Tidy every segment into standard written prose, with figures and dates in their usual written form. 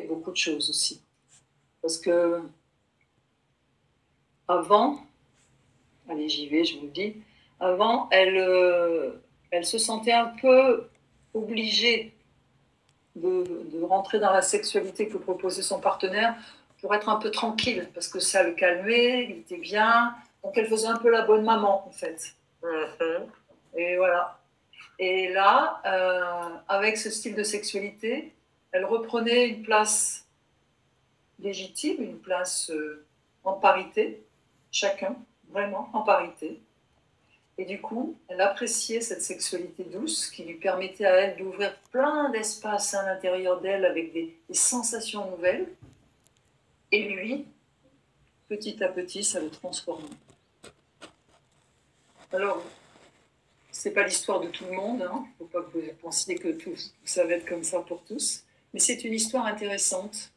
explique beaucoup de choses aussi. Parce que avant, allez j'y vais, je vous le dis, avant elle se sentait un peu obligée de rentrer dans la sexualité que proposait son partenaire pour être un peu tranquille, parce que ça le calmait, il était bien, donc elle faisait un peu la bonne maman en fait. Et voilà. Et là, avec ce style de sexualité, elle reprenait une place légitime, une place en parité, chacun, vraiment en parité. Et du coup, elle appréciait cette sexualité douce qui lui permettait à elle d'ouvrir plein d'espaces à l'intérieur d'elle avec des sensations nouvelles. Et lui, petit à petit, ça le transformait. Alors, c'est pas l'histoire de tout le monde, hein. Faut pas que vous pensiez que ça va être comme ça pour tous. Mais c'est une histoire intéressante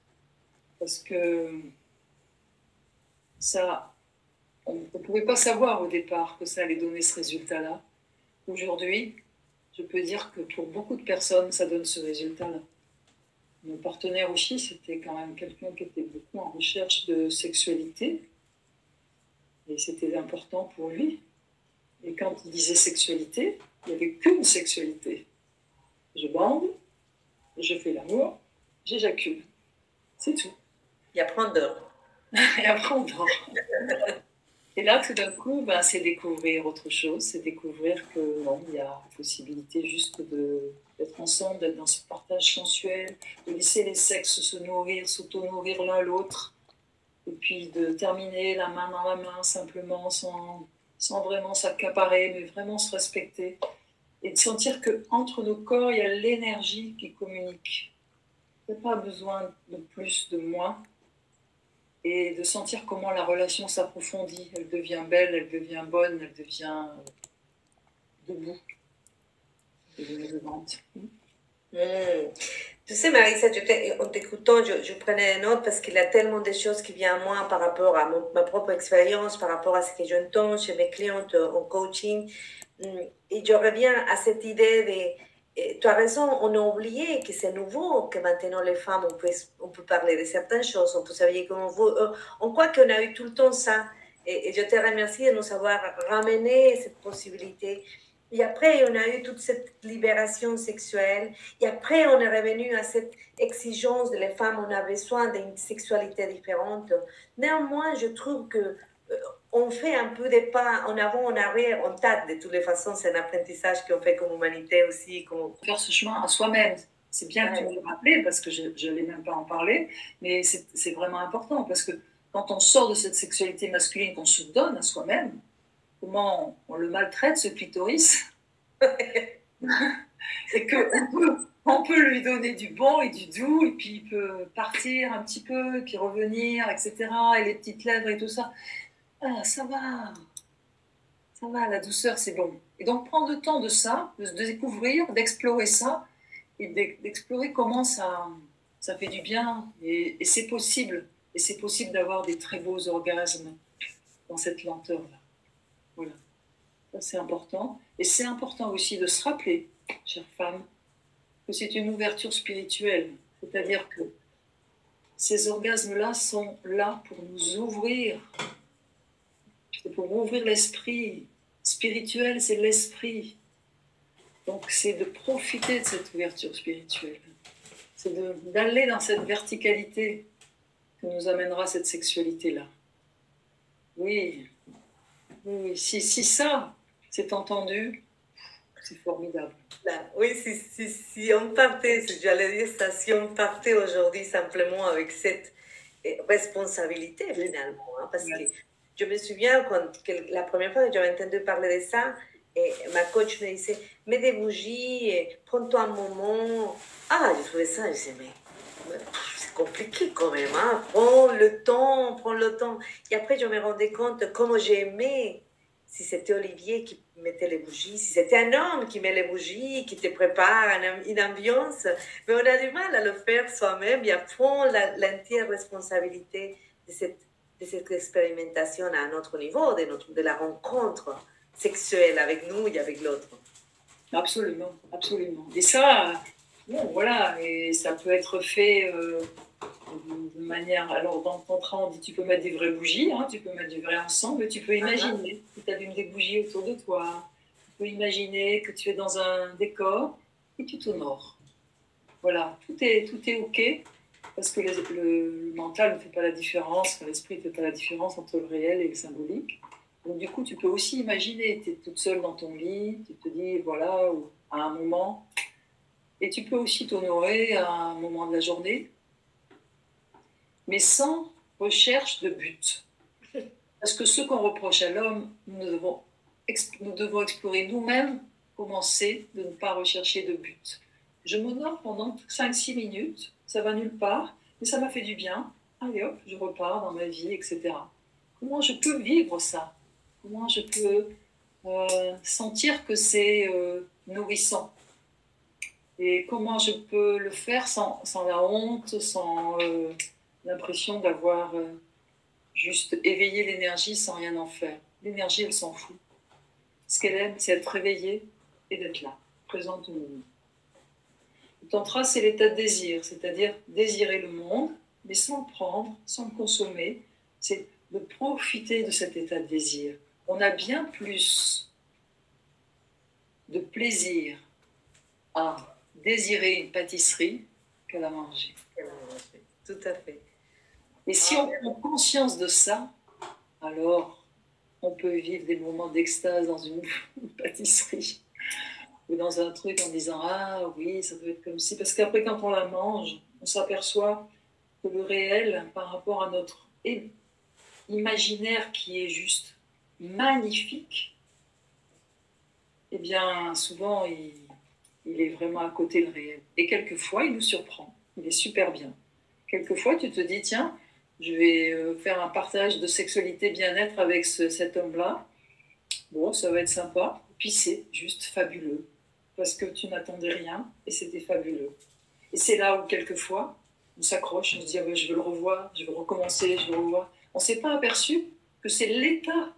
parce que ça, on ne pouvait pas savoir au départ que ça allait donner ce résultat-là. Aujourd'hui, je peux dire que pour beaucoup de personnes, ça donne ce résultat-là. Mon partenaire aussi, c'était quand même quelqu'un qui était beaucoup en recherche de sexualité. Et c'était important pour lui. Et quand il disait sexualité, il n'y avait qu'une sexualité. Je bande, je fais l'amour, j'éjacule. C'est tout. Et après on dort. Et après on dort. Et là, tout d'un coup, c'est découvrir autre chose, c'est découvrir que non, il y a possibilité juste d'être ensemble, d'être dans ce partage sensuel, de laisser les sexes se nourrir, s'auto-nourrir l'un l'autre, et puis de terminer la main dans la main simplement, sans vraiment s'accaparer, mais vraiment se respecter, et de sentir qu'entre nos corps, il y a l'énergie qui communique. Il n'y a pas besoin de plus, de moins. Et de sentir comment la relation s'approfondit, elle devient belle, elle devient bonne, elle devient debout, elle devient vivante. Tu sais, Marisa, en t'écoutant, je prenais des notes parce qu'il y a tellement de choses qui viennent à moi par rapport à ma propre expérience, par rapport à ce que j'entends chez mes clientes en coaching. Et je reviens à cette idée de... Tu as raison, on a oublié que c'est nouveau, que maintenant les femmes, on peut parler de certaines choses, on peut s'habiller comme on veut. On croit qu'on a eu tout le temps ça. Et je te remercie de nous avoir ramené cette possibilité. Et après, on a eu toute cette libération sexuelle. Et après, on est revenu à cette exigence de les femmes, on a besoin d'une sexualité différente. Néanmoins, je trouve que on fait un peu des pas en avant, en arrière, en tâte. De toutes les façons, c'est un apprentissage qu'on fait comme humanité aussi. Faire ce chemin à soi-même. C'est bien que tu me le rappelles parce que je n'allais même pas en parler, mais c'est vraiment important parce que quand on sort de cette sexualité masculine qu'on se donne à soi-même, comment on le maltraite, ce clitoris, et qu'on peut lui donner du bon et du doux, et puis il peut partir un petit peu, et puis revenir, etc. Et les petites lèvres et tout ça. Ah, ça va, la douceur, c'est bon. Et donc prendre le temps de ça, de découvrir, d'explorer ça, et d'explorer comment ça fait du bien. Et c'est possible. Et c'est possible d'avoir des très beaux orgasmes dans cette lenteur-là. Voilà. Ça, c'est important. Et c'est important aussi de se rappeler, chère femme, que c'est une ouverture spirituelle. C'est-à-dire que ces orgasmes-là sont là pour nous ouvrir. C'est pour ouvrir l'esprit. Spirituel, c'est l'esprit. Donc, c'est de profiter de cette ouverture spirituelle. C'est d'aller dans cette verticalité que nous amènera cette sexualité-là. Oui. Oui. Si ça, c'est entendu, c'est formidable. Oui, si on partait, j'allais dire ça, si on partait aujourd'hui simplement avec cette responsabilité finalement, hein, parce que je me souviens que la première fois que j'avais entendu parler de ça, et ma coach me disait, mets des bougies, prends-toi un moment. Ah, je trouvais ça, je disais, mais c'est compliqué quand même, hein, prends le temps. Et après, je me rendais compte comment j'aimais. Si c'était Olivier qui mettait les bougies, si c'était un homme qui met les bougies, qui te prépare une ambiance, mais on a du mal à le faire soi-même et à prendre l'entière responsabilité de cette expérimentation à un autre niveau, de la rencontre sexuelle avec nous et avec l'autre. Absolument, absolument. Et ça, bon, voilà, et ça peut être fait de manière... Alors, dans le tantra, on dit tu peux mettre des vraies bougies, hein, tu peux mettre du vrai encens, mais tu peux imaginer que tu allumes des bougies autour de toi. Tu peux imaginer que tu es dans un décor et tu t'honores. Voilà, tout est OK, parce que le mental ne fait pas la différence, l'esprit ne fait pas la différence entre le réel et le symbolique. Donc, du coup, tu peux aussi imaginer, tu es toute seule dans ton lit, tu te dis, voilà, ou à un moment... Et tu peux aussi t'honorer à un moment de la journée, mais sans recherche de but. Parce que ce qu'on reproche à l'homme, nous devons explorer nous-mêmes comment c'est de ne pas rechercher de but. Je m'honore pendant 5-6 minutes, ça va nulle part, mais ça m'a fait du bien. Allez hop, je repars dans ma vie, etc. Comment je peux vivre ça? Comment je peux sentir que c'est nourrissant? Et comment je peux le faire sans la honte, sans l'impression d'avoir juste éveillé l'énergie sans rien en faire. L'énergie, elle s'en fout. Ce qu'elle aime, c'est être réveillée et d'être là, présente au moment. Le tantra, c'est l'état de désir, c'est-à-dire désirer le monde, mais sans le prendre, sans le consommer. C'est de profiter de cet état de désir. On a bien plus de plaisir à désirer une pâtisserie qu'à la manger. Tout à fait. Et si on prend conscience de ça, alors on peut vivre des moments d'extase dans une pâtisserie ou dans un truc en disant « Ah oui, ça doit être comme ci ». Parce qu'après, quand on la mange, on s'aperçoit que le réel, par rapport à notre imaginaire qui est juste magnifique, eh bien, souvent, il est vraiment à côté le réel. Et quelquefois, il nous surprend. Il est super bien. Quelquefois, tu te dis, tiens, je vais faire un partage de sexualité bien-être avec cet homme-là. Bon, ça va être sympa. Puis c'est juste fabuleux. Parce que tu n'attendais rien et c'était fabuleux. Et c'est là où, quelquefois, on s'accroche, on se dit, ah ben, je veux le revoir, je veux recommencer, je veux le revoir. On ne s'est pas aperçu que c'est l'état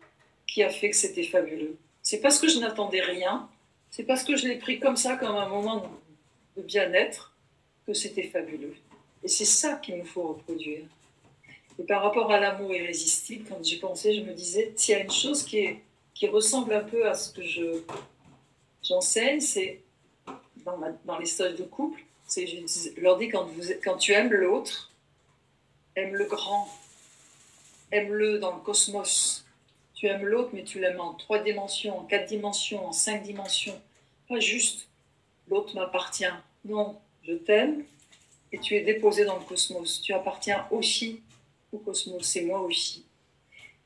qui a fait que c'était fabuleux. C'est parce que je n'attendais rien, c'est parce que je l'ai pris comme ça, comme un moment de bien-être, que c'était fabuleux. Et c'est ça qu'il nous faut reproduire. Et par rapport à l'amour irrésistible, quand j'y pensais, je me disais, s'il y a une chose qui ressemble un peu à ce que j'enseigne, c'est dans les stages de couple, je leur dis, quand tu aimes l'autre, aime le grand, aime-le dans le cosmos. Tu aimes l'autre, mais tu l'aimes en 3 dimensions, en 4 dimensions, en 5 dimensions. Pas juste, l'autre m'appartient. Non, je t'aime et tu es déposé dans le cosmos. Tu appartiens aussi au cosmos, c'est moi aussi.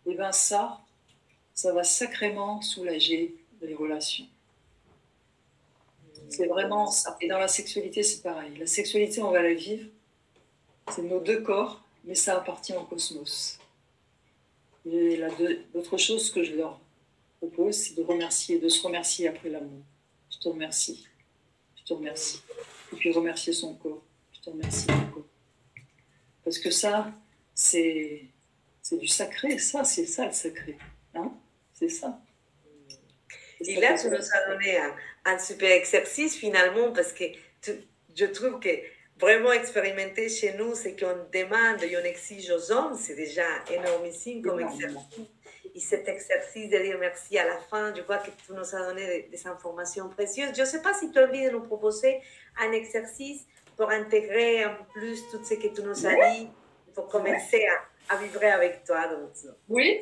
Et bien ça va sacrément soulager les relations. C'est vraiment ça. Et dans la sexualité, c'est pareil. La sexualité, on va la vivre. C'est nos 2 corps, mais ça appartient au cosmos. Et l'autre chose que je leur propose, c'est de se remercier après l'amour. Je te remercie. Je te remercie. Et puis remercier son corps. Je te remercie mon corps. Parce que ça, c'est du sacré. Ça, c'est ça le sacré. Hein? C'est ça. Et là, tu nous as donné un super exercice finalement, parce que je trouve que vraiment expérimenter chez nous ce qu'on demande et on exige aux hommes, c'est déjà énormissime comme exercice. Et cet exercice de dire merci à la fin, je vois que tu nous as donné des informations précieuses. Je ne sais pas si tu as envie de nous proposer un exercice pour intégrer un peu plus tout ce que tu nous as dit, pour commencer à vibrer avec toi. Donc, oui,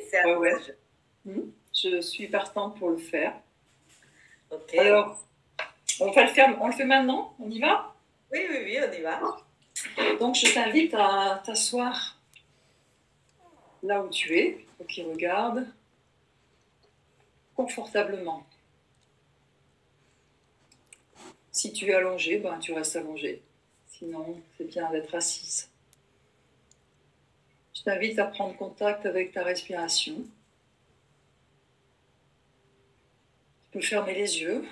je suis partante pour le faire. Okay. Alors, on le fait maintenant? On y va? Oui, on y va. Donc, je t'invite à t'asseoir là où tu es, pour qu'il regarde, confortablement. Si tu es allongé, ben, tu restes allongé. Sinon, c'est bien d'être assise. Je t'invite à prendre contact avec ta respiration. Tu peux fermer les yeux,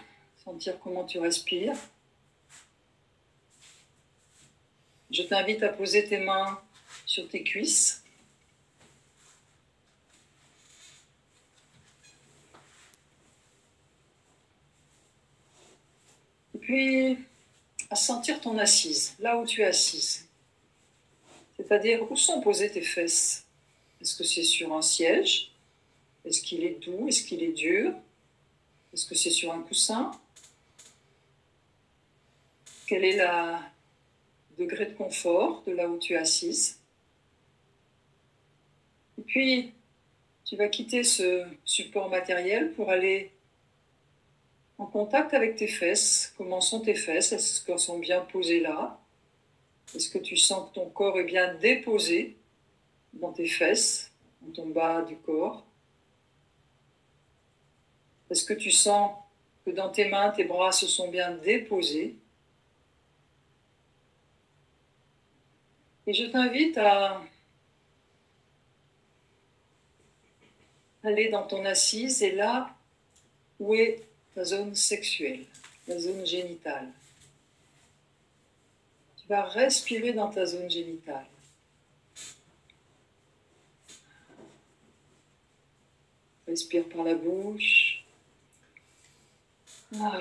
sentir comment tu respires. Je t'invite à poser tes mains sur tes cuisses. Et puis, à sentir ton assise, là où tu es assise. C'est-à-dire, où sont posées tes fesses? Est-ce que c'est sur un siège? Est-ce qu'il est doux? Est-ce qu'il est dur? Est-ce que c'est sur un coussin? Quel est le degré de confort de là où tu es assise? Et puis, tu vas quitter ce support matériel pour aller en contact avec tes fesses. Comment sont tes fesses? Est-ce qu'elles sont bien posées là? Est-ce que tu sens que ton corps est bien déposé dans tes fesses, dans ton bas du corps? Est-ce que tu sens que dans tes mains, tes bras se sont bien déposés? Et je t'invite à aller dans ton assise et là où est ta zone sexuelle, la zone génitale. Tu vas respirer dans ta zone génitale. Respire par la bouche. Ah.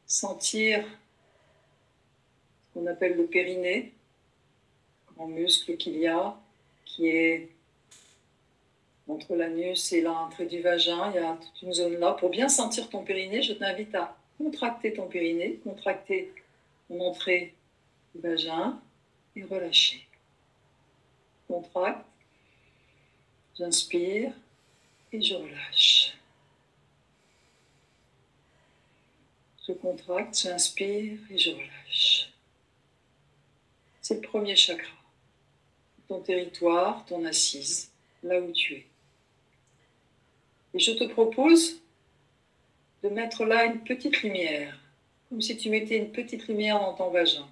Sentir ce qu'on appelle le périnée, grand muscle qu'il y a, qui est entre l'anus et l'entrée du vagin. Il y a toute une zone là. Pour bien sentir ton périnée, je t'invite à contracter ton périnée, contracter ton entrée du vagin et relâcher. Contracte, j'inspire et je relâche. Je contracte, j'inspire et je relâche. C'est le premier chakra. Ton territoire, ton assise, là où tu es. Et je te propose de mettre là une petite lumière, comme si tu mettais une petite lumière dans ton vagin.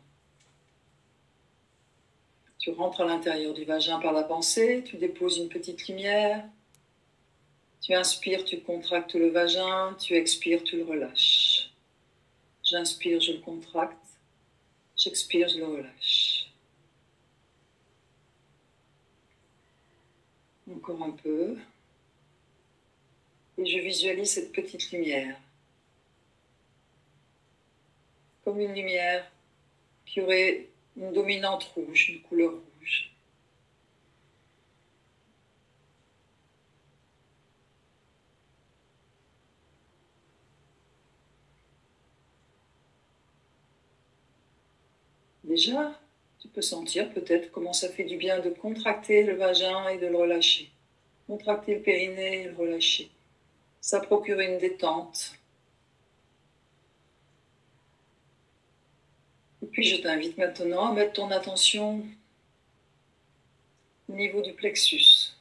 Tu rentres à l'intérieur du vagin par la pensée, tu déposes une petite lumière, tu inspires, tu contractes le vagin, tu expires, tu le relâches. J'inspire, je le contracte, j'expire, je le relâche. Encore un peu. Et je visualise cette petite lumière. Comme une lumière qui aurait une dominante rouge, une couleur rouge. Déjà, tu peux sentir peut-être comment ça fait du bien de contracter le vagin et de le relâcher. Contracter le périnée et le relâcher. Ça procure une détente. Et puis je t'invite maintenant à mettre ton attention au niveau du plexus.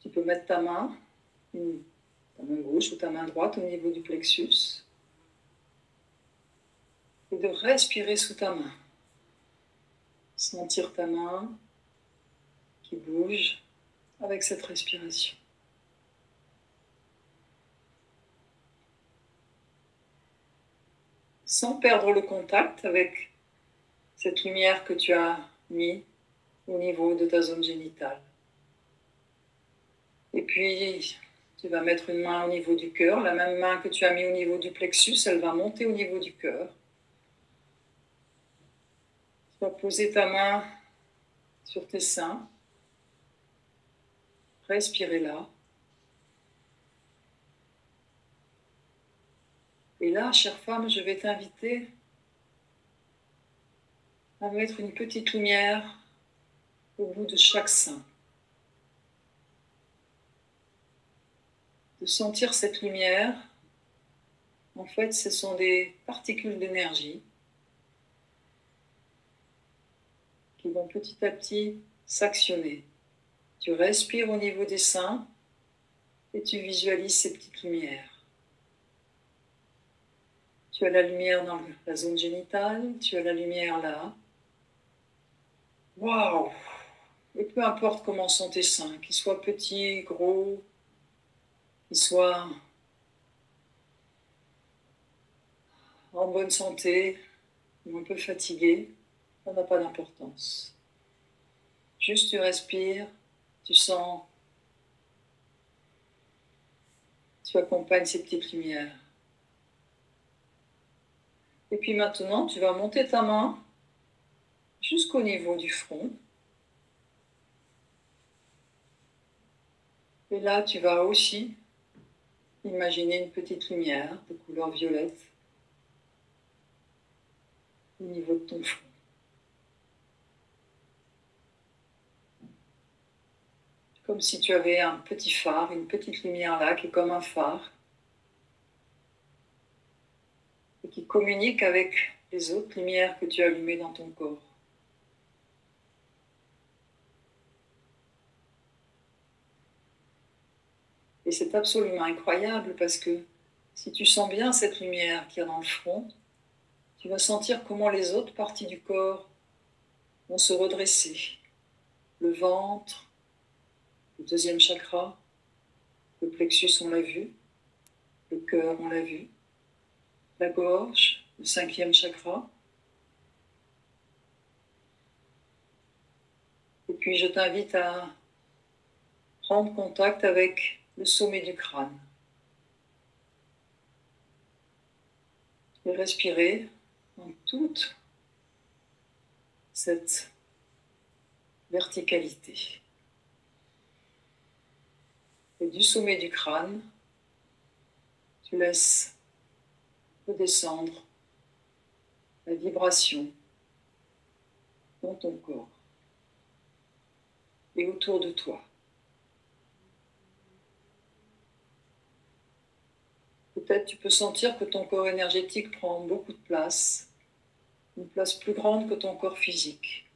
Tu peux mettre ta main gauche ou ta main droite au niveau du plexus et de respirer sous ta main. Sentir ta main qui bouge avec cette respiration. Sans perdre le contact avec cette lumière que tu as mis au niveau de ta zone génitale. Et puis, tu vas mettre une main au niveau du cœur, la même main que tu as mis au niveau du plexus, elle va monter au niveau du cœur. Tu vas poser ta main sur tes seins, respirer là. Et là, chère femme, je vais t'inviter à mettre une petite lumière au bout de chaque sein. De sentir cette lumière, en fait, ce sont des particules d'énergie qui vont petit à petit s'actionner. Tu respires au niveau des seins et tu visualises ces petites lumières. Tu as la lumière dans la zone génitale, tu as la lumière là. Waouh! Et peu importe comment sont tes seins, qu'ils soient petits, gros, qu'ils soient en bonne santé ou un peu fatigués, ça n'a pas d'importance. Juste tu respires, tu sens, tu accompagnes ces petites lumières. Et puis maintenant, tu vas monter ta main jusqu'au niveau du front. Et là, tu vas aussi imaginer une petite lumière de couleur violette au niveau de ton front. Comme si tu avais un petit phare, une petite lumière là qui est comme un phare et qui communique avec les autres lumières que tu as allumées dans ton corps. Et c'est absolument incroyable parce que si tu sens bien cette lumière qu'il y a dans le front, tu vas sentir comment les autres parties du corps vont se redresser. Le ventre, le deuxième chakra, le plexus, on l'a vu, le cœur, on l'a vu, la gorge, le cinquième chakra. Et puis je t'invite à prendre contact avec le sommet du crâne. Et respirer dans toute cette verticalité. Et du sommet du crâne, tu laisses redescendre la vibration dans ton corps et autour de toi. Peut-être tu peux sentir que ton corps énergétique prend beaucoup de place, une place plus grande que ton corps physique.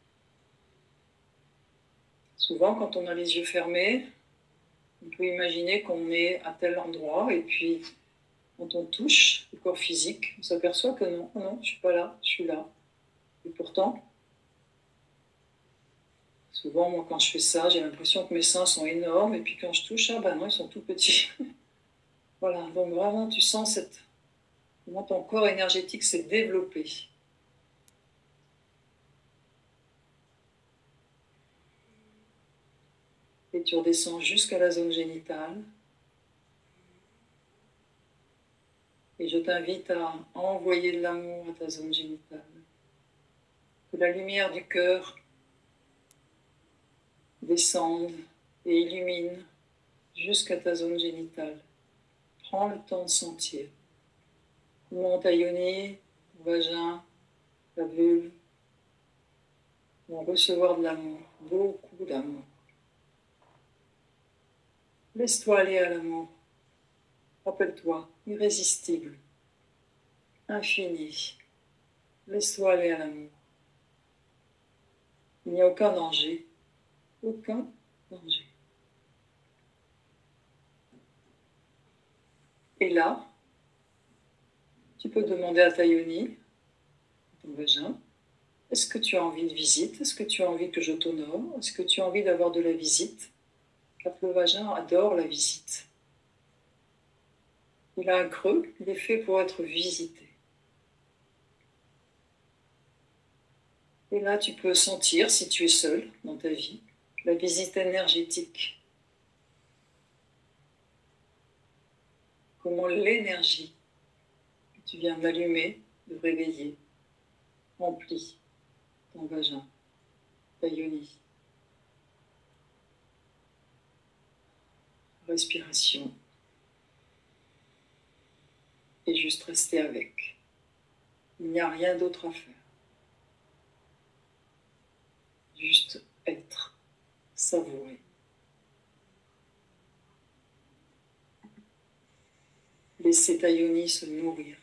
Souvent, quand on a les yeux fermés, on peut imaginer qu'on est à tel endroit et puis quand on touche le corps physique, on s'aperçoit que non, non, je ne suis pas là, je suis là. Et pourtant, souvent, moi, quand je fais ça, j'ai l'impression que mes seins sont énormes et puis quand je touche, ah ben non, ils sont tout petits. Voilà, donc vraiment, tu sens comment ton corps énergétique s'est développé. Et tu redescends jusqu'à la zone génitale. Et je t'invite à envoyer de l'amour à ta zone génitale. Que la lumière du cœur descende et illumine jusqu'à ta zone génitale. Prends le temps de sentir comment ta yoni, ton vagin, ta vulve vont recevoir de l'amour, beaucoup d'amour. Laisse-toi aller à l'amour. Rappelle-toi, irrésistible, infini. Laisse-toi aller à l'amour. Il n'y a aucun danger. Aucun danger. Et là, tu peux demander à ta yoni, ton vagin, est-ce que tu as envie de visite? Est-ce que tu as envie que je t'honore? Est-ce que tu as envie d'avoir de la visite? Car le vagin adore la visite. Il a un creux, il est fait pour être visité. Et là, tu peux sentir, si tu es seul dans ta vie, la visite énergétique. Comment l'énergie que tu viens d'allumer, de réveiller, remplit ton vagin, ta yoni. Respiration. Et juste rester avec. Il n'y a rien d'autre à faire. Juste être, savourer. Laisser ta yoni se nourrir.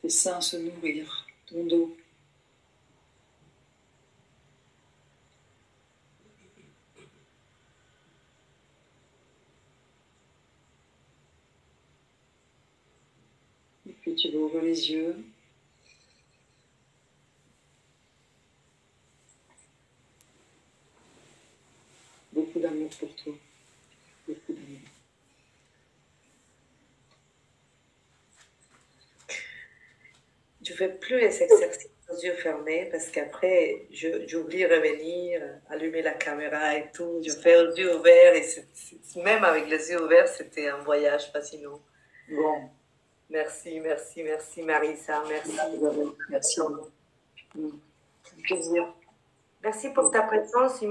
Tes seins se nourrir, ton dos. Et puis tu vas ouvrir les yeux. Beaucoup d'amour pour toi. Beaucoup d'amour. Je ne fais plus les exercices aux yeux fermés parce qu'après, j'oublie de revenir, allumer la caméra et tout. Je fais aux yeux ouverts et même avec les yeux ouverts, c'était un voyage fascinant. Bon. Merci, merci, merci Marisa, merci. Merci. Plaisir. Merci pour ta présence.